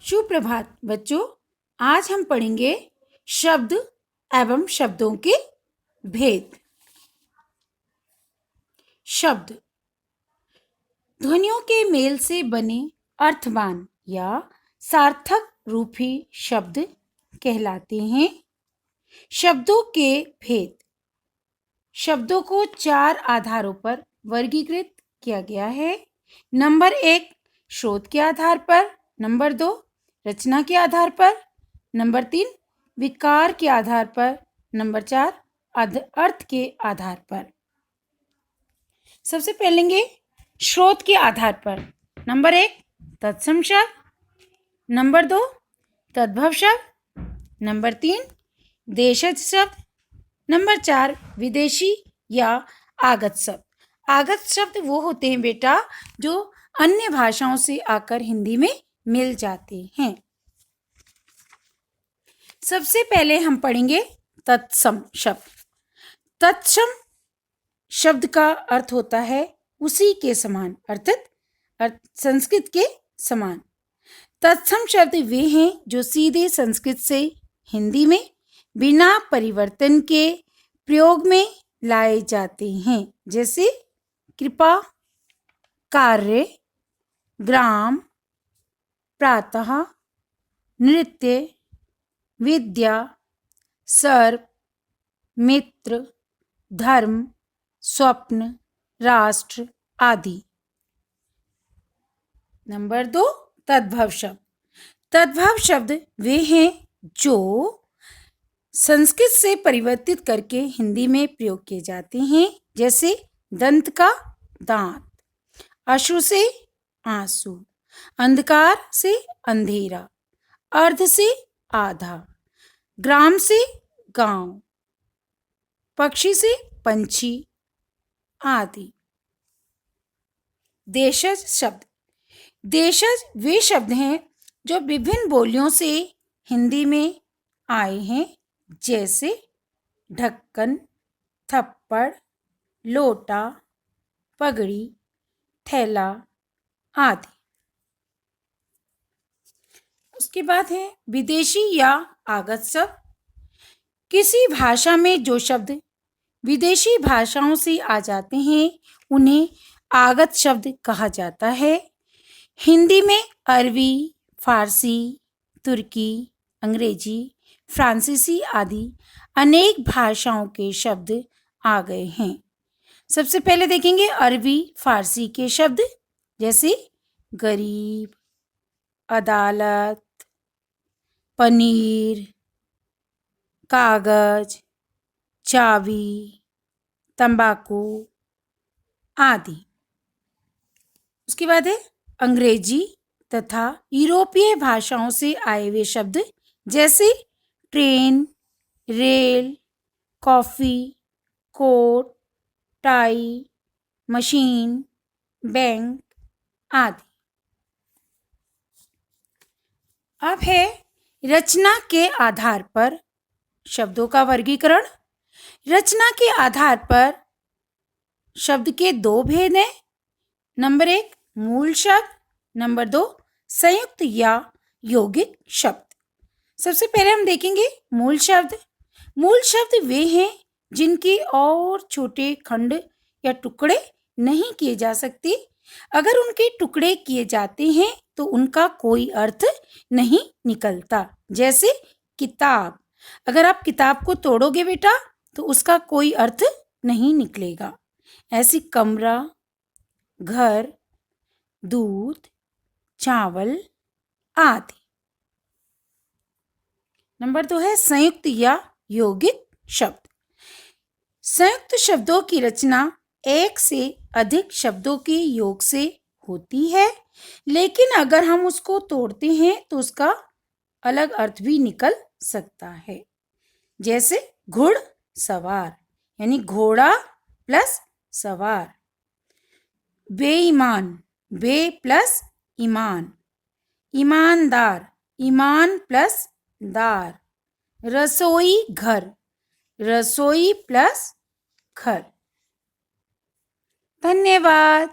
सुप्रभात बच्चों, आज हम पढ़ेंगे शब्द एवं शब्दों के भेद। शब्द ध्वनियों के मेल से बने अर्थवान या सार्थक रूपी शब्द कहलाते हैं। शब्दों के भेद शब्दों को 4 आधारों पर वर्गीकृत किया गया है। नंबर 1 स्रोत के आधार पर, नंबर 2 रचना के आधार पर, नंबर 3 विकार के आधार पर, नंबर 4 अर्थ के आधार पर। सबसे पहले लेंगे स्रोत के आधार पर। नंबर 1 तत्सम शब्द, नंबर 2 तद्भव शब्द, नंबर 3 देशज शब्द, नंबर 4 विदेशी या आगत शब्द। आगत शब्द वो होते हैं बेटा जो अन्य भाषाओं से आकर हिंदी में मिल जाते हैं। सबसे पहले हम पढ़ेंगे तत्सम शब्द। तत्सम शब्द का अर्थ होता है उसी के समान, अर्थात संस्कृत के समान। तत्सम शब्द वे हैं जो सीधे संस्कृत से हिंदी में बिना परिवर्तन के प्रयोग में लाए जाते हैं, जैसे कृपा, कार्य, ग्राम, प्रातः, नृत्य, विद्या, सर्प, मित्र, धर्म, स्वप्न, राष्ट्र आदि। नंबर 2 तद्भव शब्द। तद्भव शब्द वे हैं जो संस्कृत से परिवर्तित करके हिंदी में प्रयोग किए जाते हैं, जैसे दंत का दांत, अश्रु से आंसू, अंधकार से अंधेरा, अर्ध से आधा, ग्राम से गांव, पक्षी से पंछी आदि। देशज शब्द। देशज वे शब्द हैं जो विभिन्न बोलियों से हिंदी में आए हैं, जैसे ढक्कन, थप्पड़, लोटा, पगड़ी, थैला आदि। उसके बाद है विदेशी या आगत शब्द। किसी भाषा में जो शब्द विदेशी भाषाओं से आ जाते हैं उन्हें आगत शब्द कहा जाता है। हिंदी में अरबी, फारसी, तुर्की, अंग्रेजी, फ्रांसीसी आदि अनेक भाषाओं के शब्द आ गए हैं। सबसे पहले देखेंगे अरबी फारसी के शब्द, जैसे गरीब, अदालत, पनीर, कागज, चाबी, तंबाकू आदि। उसके बाद है अंग्रेजी तथा यूरोपीय भाषाओं से आए हुए शब्द, जैसे train, rail, coffee, coat, tie, machine, bank आदि। अब है रचना के आधार पर शब्दों का वर्गीकरण। रचना के आधार पर शब्द के 2 भेद हैं। नंबर 1 मूल शब्द, नंबर 2 संयुक्त या यौगिक शब्द। सबसे पहले हम देखेंगे मूल शब्द। मूल शब्द वे हैं जिनके और छोटे खंड या टुकड़े नहीं किए जा सकते। अगर उनके टुकड़े किए जाते हैं तो उनका कोई अर्थ नहीं निकलता, जैसे किताब। अगर आप किताब को तोड़ोगे बेटा तो उसका कोई अर्थ नहीं निकलेगा। ऐसी कमरा, घर, दूध, चावल आदि। नंबर 2 है संयुक्त या यौगिक शब्द। संयुक्त शब्दों की रचना एक से अधिक शब्दों के योग से होती है, लेकिन अगर हम उसको तोड़ते हैं तो उसका अलग अर्थ भी निकल सकता है, जैसे घुड़सवार यानी घोड़ा प्लस सवार, बेईमान, बे प्लस ईमान, ईमानदार, ईमान प्लस दार, रसोई घर, रसोई प्लस घर। धन्यवाद।